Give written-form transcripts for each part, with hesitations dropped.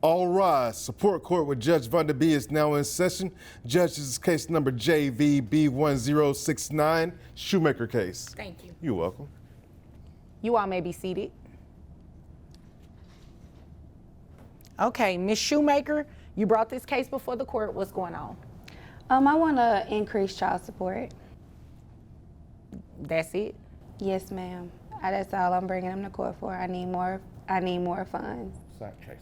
All rise. Support court with Judge Van der Bee is now in session. Judge, this is case number JVB1069, Shoemaker case. Thank you. You're welcome. You all may be seated. Okay, Ms. Shoemaker, you brought this case before the court. What's going on? I want to increase child support. That's it? Yes, ma'am. That's all I'm bringing them to court for. I need more funds. Sack chaser.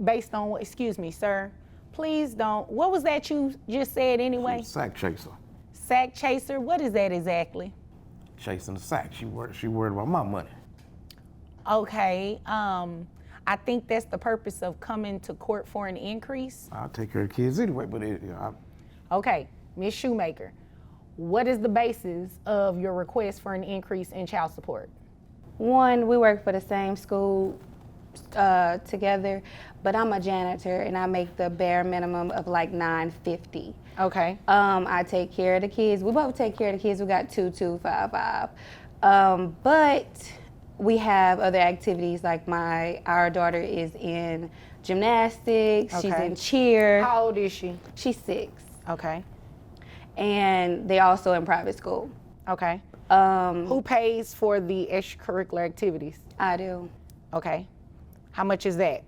Based on what, excuse me, sir, please don't, what was that you just said anyway? Sack chaser. Sack chaser, what is that exactly? Chasing the sack. She worried about my money. Okay, I think that's the purpose of coming to court for an increase. I'll take care of the kids anyway, but Okay, Ms. Shoemaker, what is the basis of your request for an increase in child support? One, we work for the same school together, but I'm a janitor and I make the bare minimum of like $9.50. Okay. I take care of the kids. We both take care of the kids. We got 255. But we have other activities like our daughter is in gymnastics. Okay. She's in cheer. How old is she? She's 6. Okay. And they also in private school. Okay. Who pays for the extracurricular activities? I do. Okay. How much is that?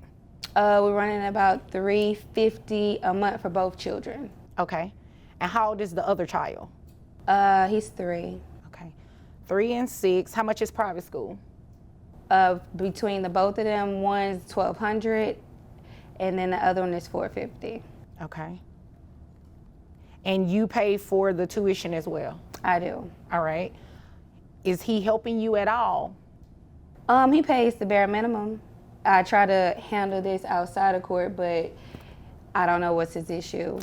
We're running about $350 a month for both children. Okay. And how old is the other child? He's 3. Okay. 3 and 6. How much is private school? Between the both of them, one's $1,200, and then the other one is $450. Okay. And you pay for the tuition as well? I do. All right. Is he helping you at all? He pays the bare minimum. I try to handle this outside of court, but I don't know what's his issue.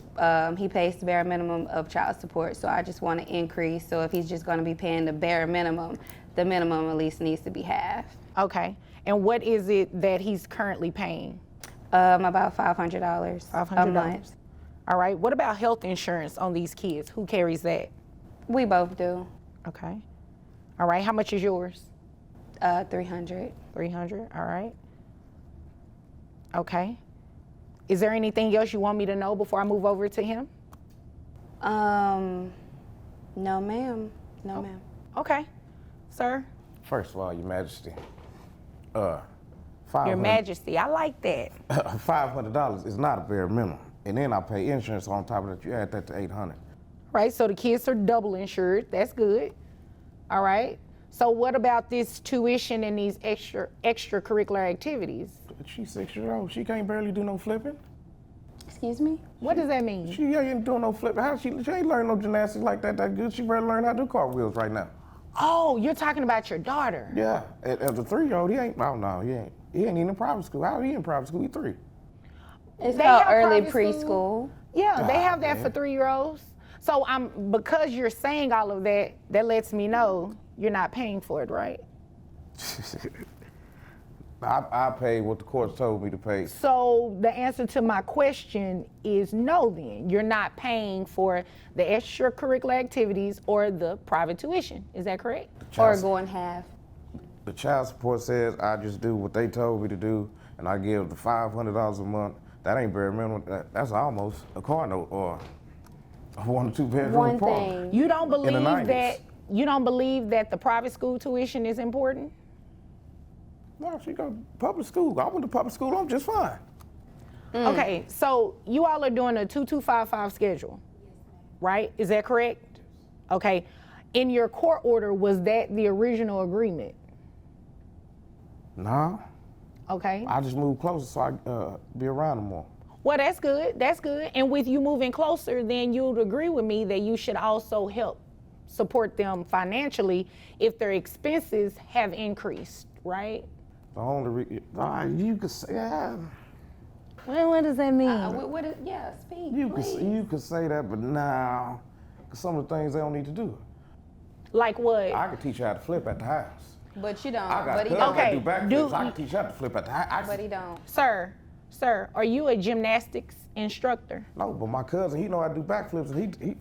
He pays the bare minimum of child support, so I just want to increase. So if he's just going to be paying the bare minimum, the minimum at least needs to be half. Okay. And what is it that he's currently paying? About $500 a month. All right. What about health insurance on these kids? Who carries that? We both do. Okay. All right. How much is yours? $300. $300. All right. Okay. Is there anything else you want me to know before I move over to him? No, ma'am. No, ma'am. Okay. Sir? First of all, Your Majesty, Your Majesty, I like that. $500 is not a bare minimum. And then I pay insurance on top of that. You add that to $800. Right, so the kids are double insured. That's good. All right. So what about this tuition and these extracurricular activities? She's 6 years old. She can't barely do no flipping. Excuse me? What does that mean? She ain't doing no flipping. She ain't learning no gymnastics like that good. She better learn how to do cartwheels right now. Oh, you're talking about your daughter. Yeah. As a 3-year-old, he ain't even in private school. How he in private school? He 3. It's They called have early private preschool. Yeah, they have that man. for 3-year-olds. So because you're saying all of that, that lets me know you're not paying for it, right? I paid what the courts told me to pay. So the answer to my question is no then. You're not paying for the extracurricular activities or the private tuition. Is that correct? Or going half. The child support says I just do what they told me to do, and I give the $500 a month. That ain't bare minimum. That's almost a car note or a 1 or 2 bedroom One apartment. thing. You don't In the believe that the private school tuition is important? No, she go to public school. I went to public school. I'm just fine. Okay, so you all are doing a 2255 schedule, right? Is that correct? Okay. In your court order, was that the original agreement? Nah, Okay. I just moved closer so I be around them more. Well, that's good. That's good. And with you moving closer, then you'd agree with me that you should also help support them financially if their expenses have increased, right? The only you could say, yeah, Well, what does that mean? Speak, you please. could say that, but now, some of the things they don't need to do. Like what? I could teach you how to flip at the house. But you don't. I got But he cousins don't. that Okay, do backflips. do- I can teach you how to flip at the house. But he don't. Sir, are you a gymnastics instructor? No, but my cousin, he know how to do backflips, and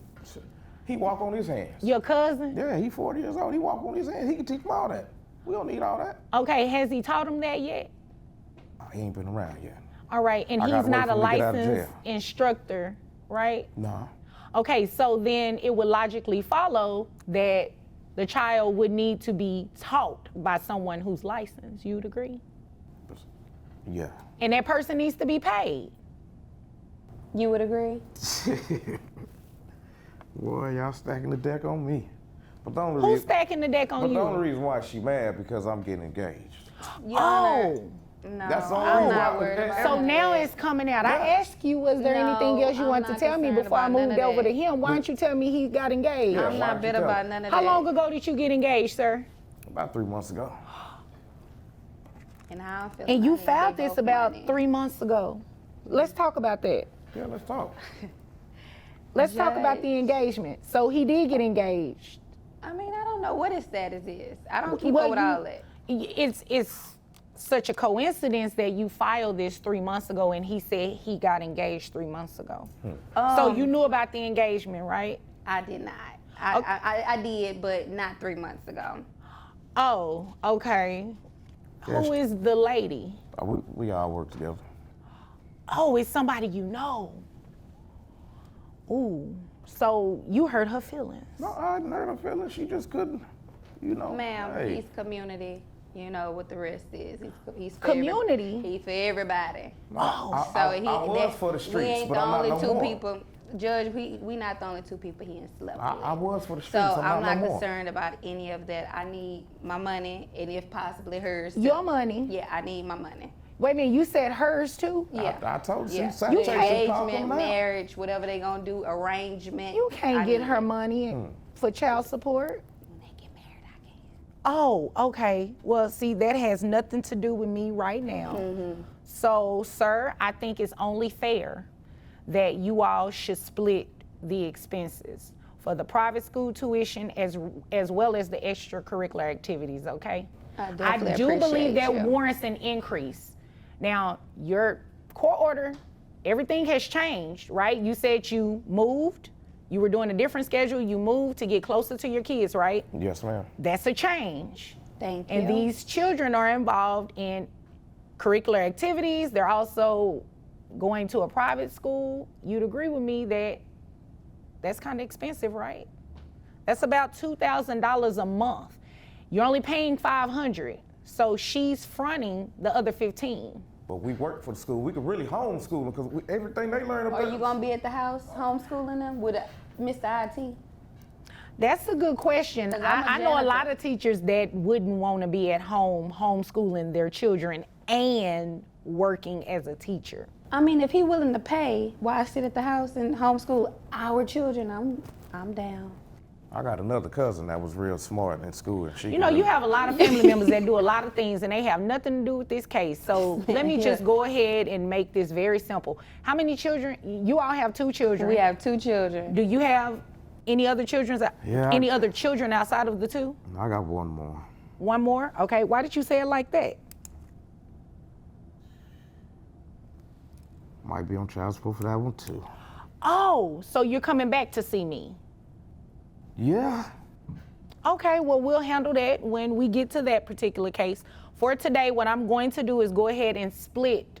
he walk on his hands. Your cousin? Yeah, he 40 years old. He walk on his hands. He can teach them all that. We don't need all that. Okay, has he taught him that yet? Oh, he ain't been around yet. All right, and I he's gotta wait not a for him to get out of licensed jail. instructor, right? No. Okay, so then it would logically follow that the child would need to be taught by someone who's licensed. You'd agree? Yeah. And that person needs to be paid. You would agree? Boy, y'all stacking the deck on me. But the only Who's reason, stacking the deck on but you? the only reason why she mad because I'm getting engaged. Your Honor, Oh, no, That's the only I'm reason not why- worried about so none of now that. it's coming out. I Yeah. asked you, was there No, anything else you I'm wanted to not tell me concerned before I about none moved of over that. to him? Why don't you tell me he got engaged? Yeah. I'm why not don't you bitter tell about me? none of How that. long ago did you get engaged, sir? About 3 months ago. And how I feel And you about it, filed they this both about money. 3 months ago. Let's talk about that. Yeah, let's talk. Let's talk about Judge. the engagement. So he did get engaged. I mean, I don't know what his status is. I don't keep Well, up with you- all that. It's such a coincidence that you filed this 3 months ago and he said he got engaged 3 months ago. So you knew about the engagement, right? I did not. I did, but not 3 months ago. Oh, okay. Who is the lady? We all work together. Oh, it's somebody you know. Ooh, so you hurt her feelings. No, I didn't hurt her feelings. She just couldn't, you know. Ma'am, hey. he's community. You know what the rest is. He's for Community? He's for everybody. Oh, So I was for the we streets, ain't but the I'm not only no two more. people. Judge, we not the only two people he ain't slept with. I was for the So streets. I'm not no more. concerned about any of that. I need my money, and if possibly hers. Too. your money. Yeah, I need my money. Wait a minute, you said hers too? Yeah. I told you, Yeah. Saturday, she called Engagement, them out. marriage, whatever they gonna do, arrangement. You can't I get need her it. money for child support. When they get married, I can. Oh, okay. Well, see, that has nothing to do with me right now. So, sir, I think it's only fair that you all should split the expenses for the private school tuition as well as the extracurricular activities, okay? I definitely do believe appreciate that you. warrants an increase. Now, your court order, everything has changed, right? You said you moved, you were doing a different schedule, you moved to get closer to your kids, right? Yes, ma'am. That's a change. Thank you. And these children are involved in curricular activities. They're also going to a private school. You'd agree with me that that's kind of expensive, right? That's about $2,000 a month. You're only paying $500, so she's fronting the other 15. But we work for the school. We could really homeschool them because everything they learn about. Are you gonna be at the house homeschooling them with Mr. IT? That's a good question. 'Cause I'm a I know a janitor. lot of teachers that wouldn't want to be at home homeschooling their children and working as a teacher. I mean, if he willing to pay, why sit at the house and homeschool our children? I'm down. I got another cousin that was real smart in school, and she. You know, you have a lot of family members that do a lot of things and they have nothing to do with this case. So let me just go ahead and make this very simple. How many children? You all have 2 children. We have 2 children. Do you have any other children? Yeah. Any other children outside of the 2? I got one more. One more? Okay. Why did you say it like that? Might be on child support for that one too. Oh, so you're coming back to see me. Yeah. Okay, well, we'll handle that when we get to that particular case. For today, what I'm going to do is go ahead and split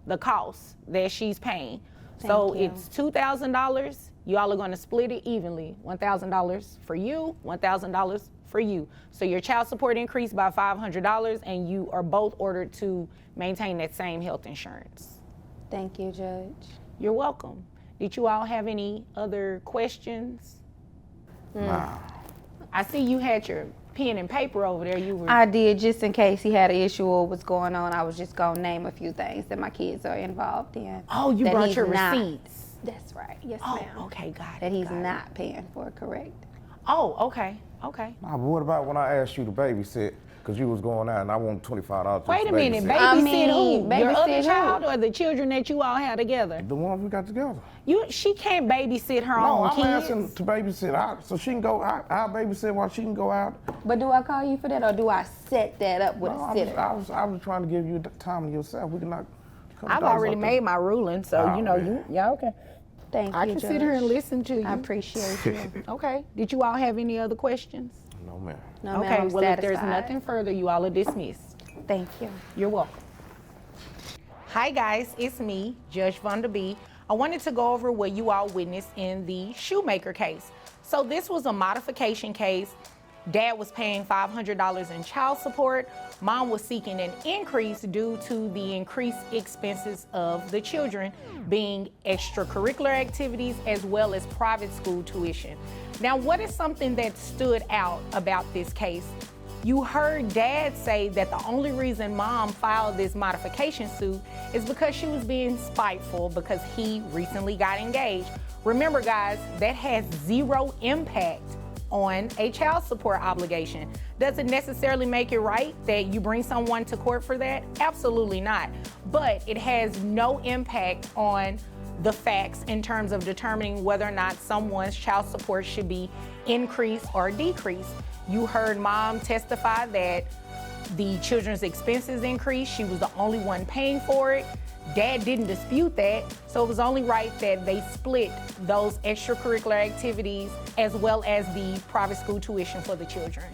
the costs that she's paying. So Thank you. it's $2,000. Y'all are going to split it evenly. $1,000 for you, $1,000 for you. So your child support increased by $500 and you are both ordered to maintain that same health insurance. Thank you, Judge. You're welcome. Did you all have any other questions? Nah. I see you had your pen and paper over there. You were. I did, just in case he had an issue or what's going on. I was just gonna name a few things that my kids are involved in. Oh, you that brought he's your not. receipts. That's right. Yes, Oh, ma'am. okay, got it. That he's got it. not paying for, correct? Oh, okay, okay. Nah, but what about when I asked you to babysit? Because you was going out and I want $25 to Wait a minute, babysit. babysit I mean, who? Your babysit other who? child or the children that you all had together? The ones we got together. She can't babysit her No, own I'm kids. asking to babysit. So she can go out. I'll babysit while she can go out. But do I call you for that, or do I set that up with No, a sitter? I was trying to give you the time to yourself. We can knock. I've already made my ruling, so Oh, you know, man. yeah, okay. Thank I you, can Judge. sit here and listen to you. I appreciate you. Okay. Did you all have any other questions? No, man. No, Okay. ma'am, I'm Well, if there's satisfied. nothing further, you all are dismissed. Thank you. You're welcome. Hi guys, it's me, Judge Vonda B. I wanted to go over what you all witnessed in the Shoemaker case. So this was a modification case. Dad was paying $500 in child support. Mom was seeking an increase due to the increased expenses of the children being extracurricular activities as well as private school tuition. Now, what is something that stood out about this case? You heard Dad say that the only reason Mom filed this modification suit is because she was being spiteful because he recently got engaged. Remember guys, that has zero impact on a child support obligation. Does it necessarily make it right that you bring someone to court for that? Absolutely not. But it has no impact on the facts in terms of determining whether or not someone's child support should be increased or decreased. You heard Mom testify that the children's expenses increased. She was the only one paying for it. Dad didn't dispute that, so it was only right that they split those extracurricular activities as well as the private school tuition for the children.